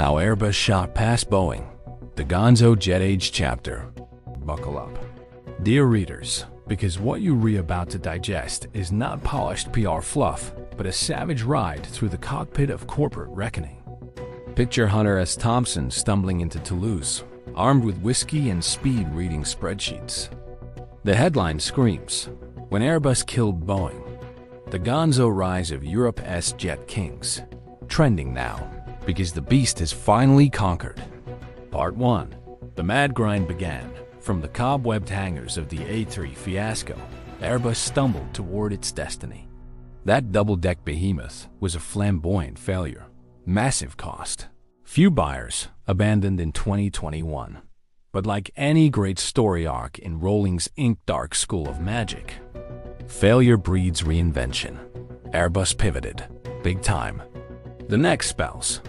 How Airbus shot past Boeing. The Gonzo Jet Age chapter. Buckle up. Dear readers, because what you're about to digest is not polished PR fluff, but a savage ride through the cockpit of corporate reckoning. Picture Hunter S. Thompson stumbling into Toulouse, armed with whiskey and speed reading spreadsheets. The headline screams, "When Airbus killed Boeing." The gonzo rise of Europe's jet kings. Trending now, because the beast has finally conquered. Part 1. The mad grind began. From the cobwebbed hangars of the A3 fiasco, Airbus stumbled toward its destiny. That double-deck behemoth was a flamboyant failure. Massive cost. Few buyers, abandoned in 2021. But like any great story arc in Rowling's Ink Dark School of Magic, failure breeds reinvention. Airbus pivoted. Big time. The next spells.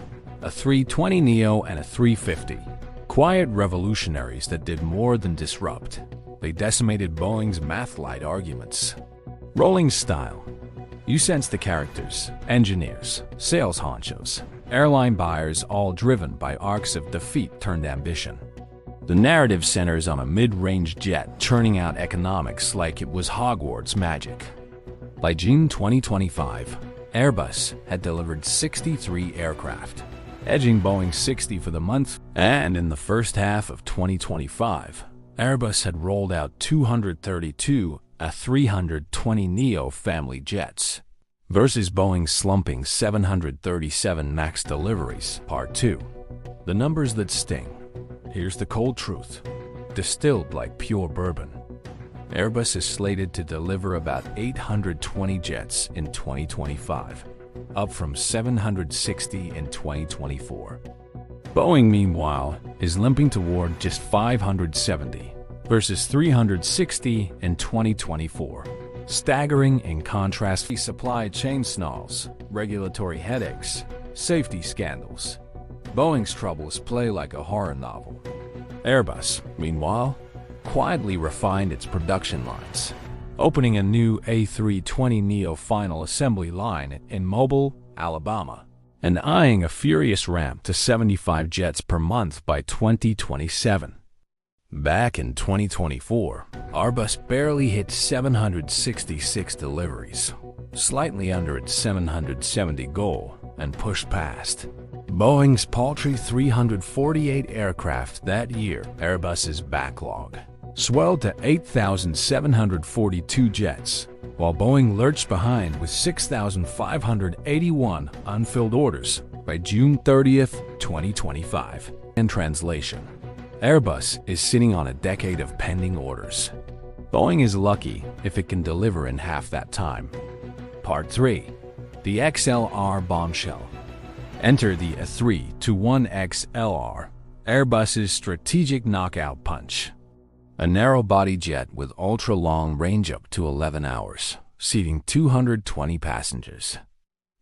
A 320neo and a 350. Quiet revolutionaries that did more than disrupt. They decimated Boeing's math-light arguments. Rowling's style. You sense the characters, engineers, sales honchos, airline buyers, all driven by arcs of defeat turned ambition. The narrative centers on a mid-range jet churning out economics like it was Hogwarts magic. By June 2025, Airbus had delivered 63 aircraft, edging Boeing's 60 for the month, and in the first half of 2025, Airbus had rolled out 232 A320neo family jets, versus Boeing's slumping 737 MAX deliveries. Part 2. The numbers that sting. Here's the cold truth, distilled like pure bourbon. Airbus is slated to deliver about 820 jets in 2025, up from 760 in 2024. Boeing, meanwhile, is limping toward just 570 versus 360 in 2024. Staggering in contrast, supply chain snarls, regulatory headaches, safety scandals. Boeing's troubles play like a horror novel. Airbus, meanwhile, quietly refined its production lines, opening a new A320neo final assembly line in Mobile, Alabama, and eyeing a furious ramp to 75 jets per month by 2027. Back in 2024, Airbus barely hit 766 deliveries, slightly under its 770 goal, and pushed past Boeing's paltry 348 aircraft that year. Airbus's backlog swelled to 8,742 jets, while Boeing lurched behind with 6,581 unfilled orders by June 30th, 2025. In translation, Airbus is sitting on a decade of pending orders. Boeing is lucky if it can deliver in half that time. Part 3. The XLR bombshell. Enter the A321XLR, Airbus's strategic knockout punch. A narrow-body jet with ultra-long range up to 11 hours, seating 220 passengers.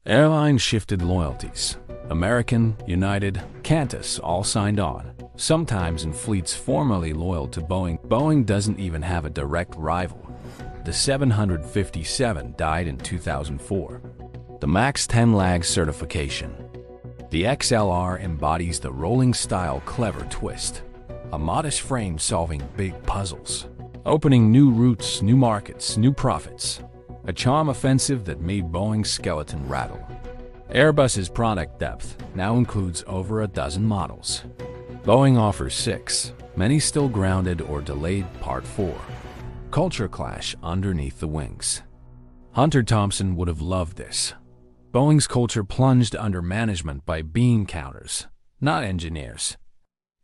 Airline shifted loyalties. American, United, Qantas all signed on, sometimes in fleets formerly loyal to Boeing. Boeing doesn't even have a direct rival. The 757 died in 2004. The MAX 10 lags certification. The XLR embodies the Rowling-style clever twist. A modest frame solving big puzzles, opening new routes, new markets, new profits. A charm offensive that made Boeing's skeleton rattle. Airbus's product depth now includes over a dozen models. Boeing offers 6, many still grounded or delayed. Part 4. Culture clash underneath the wings. Hunter Thompson would have loved this. Boeing's culture plunged under management by bean counters, not engineers.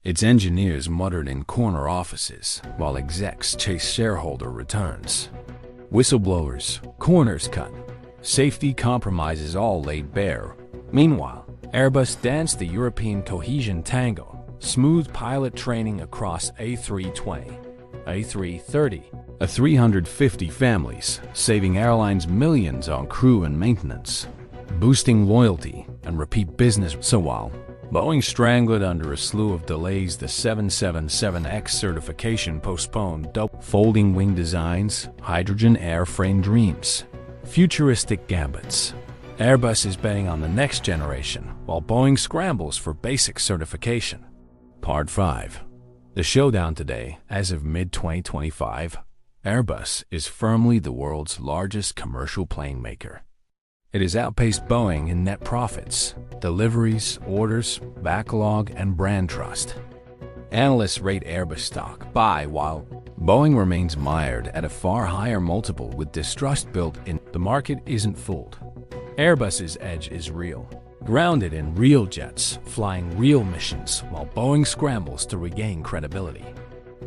Its engineers muttered in corner offices, while execs chased shareholder returns. Whistleblowers, corners cut, safety compromises all laid bare. Meanwhile, Airbus danced the European cohesion tango, smooth pilot training across A320, A330, A350 families, saving airlines millions on crew and maintenance, boosting loyalty and repeat business. So while Boeing strangled under a slew of delays, the 777X certification postponed, folding wing designs, hydrogen airframe dreams, futuristic gambits, Airbus is betting on the next generation, while Boeing scrambles for basic certification. Part 5. The showdown today. As of mid-2025, Airbus is firmly the world's largest commercial plane maker. It has outpaced Boeing in net profits, deliveries, orders, backlog, and brand trust. Analysts rate Airbus stock buy, while Boeing remains mired at a far higher multiple with distrust built in. The market isn't fooled. Airbus's edge is real, grounded in real jets, flying real missions, while Boeing scrambles to regain credibility.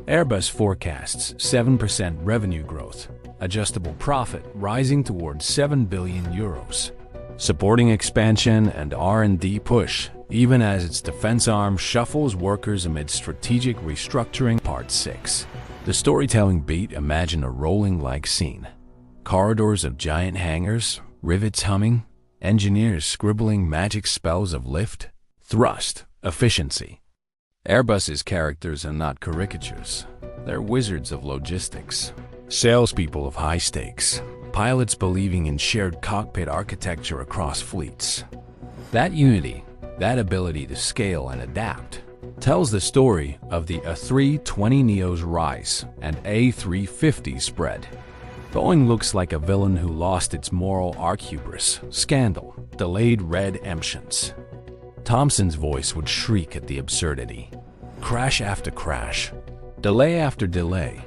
Airbus forecasts 7% revenue growth, adjustable profit rising towards 7 billion euros, supporting expansion and R&D push, even as its defense arm shuffles workers amid strategic restructuring. Part 6. The storytelling beat. Imagine a Rowling-like scene. Corridors of giant hangars, rivets humming, engineers scribbling magic spells of lift, thrust, efficiency. Airbus's characters are not caricatures. They're wizards of logistics, salespeople of high stakes, pilots believing in shared cockpit architecture across fleets. That unity, that ability to scale and adapt, tells the story of the A320neo's rise and A350 spread. Boeing looks like a villain who lost its moral hubris, scandal, delayed red emptions. Thompson's voice would shriek at the absurdity. Crash after crash, delay after delay,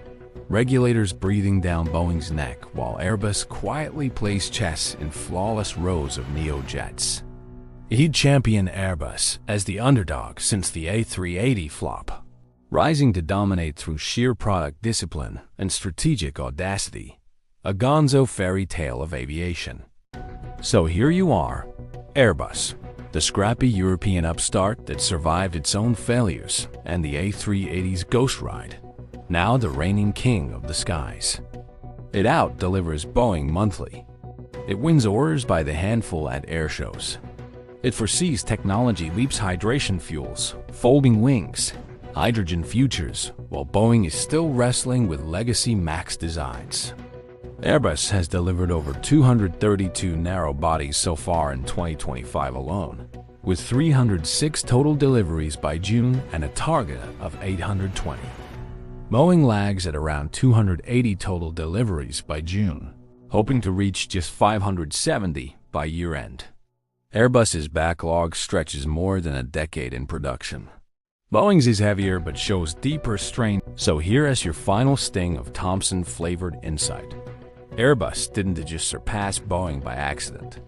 regulators breathing down Boeing's neck while Airbus quietly plays chess in flawless rows of neo jets. He'd champion Airbus as the underdog since the A380 flop, rising to dominate through sheer product discipline and strategic audacity. A gonzo fairy tale of aviation. So here you are, Airbus, the scrappy European upstart that survived its own failures and the A380's ghost ride, now the reigning king of the skies. It out-delivers Boeing monthly. It wins orders by the handful at air shows. It foresees technology leaps, hydration fuels, folding wings, hydrogen futures, while Boeing is still wrestling with legacy MAX designs. Airbus has delivered over 232 narrow bodies so far in 2025 alone, with 306 total deliveries by June and a target of 820. Boeing lags at around 280 total deliveries by June, hoping to reach just 570 by year-end. Airbus's backlog stretches more than a decade in production. Boeing's is heavier but shows deeper strain. So here is your final sting of Thompson-flavored insight. Airbus didn't just surpass Boeing by accident.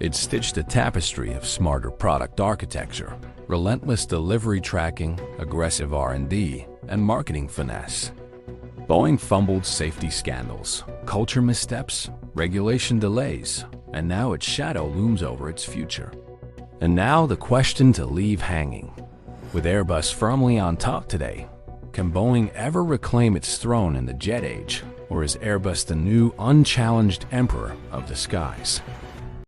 It stitched a tapestry of smarter product architecture, relentless delivery tracking, aggressive R&D, and marketing finesse. Boeing fumbled safety scandals, culture missteps, regulation delays, and now its shadow looms over its future. And now the question to leave hanging. With Airbus firmly on top today, can Boeing ever reclaim its throne in the jet age? Or is Airbus the new, unchallenged emperor of the skies?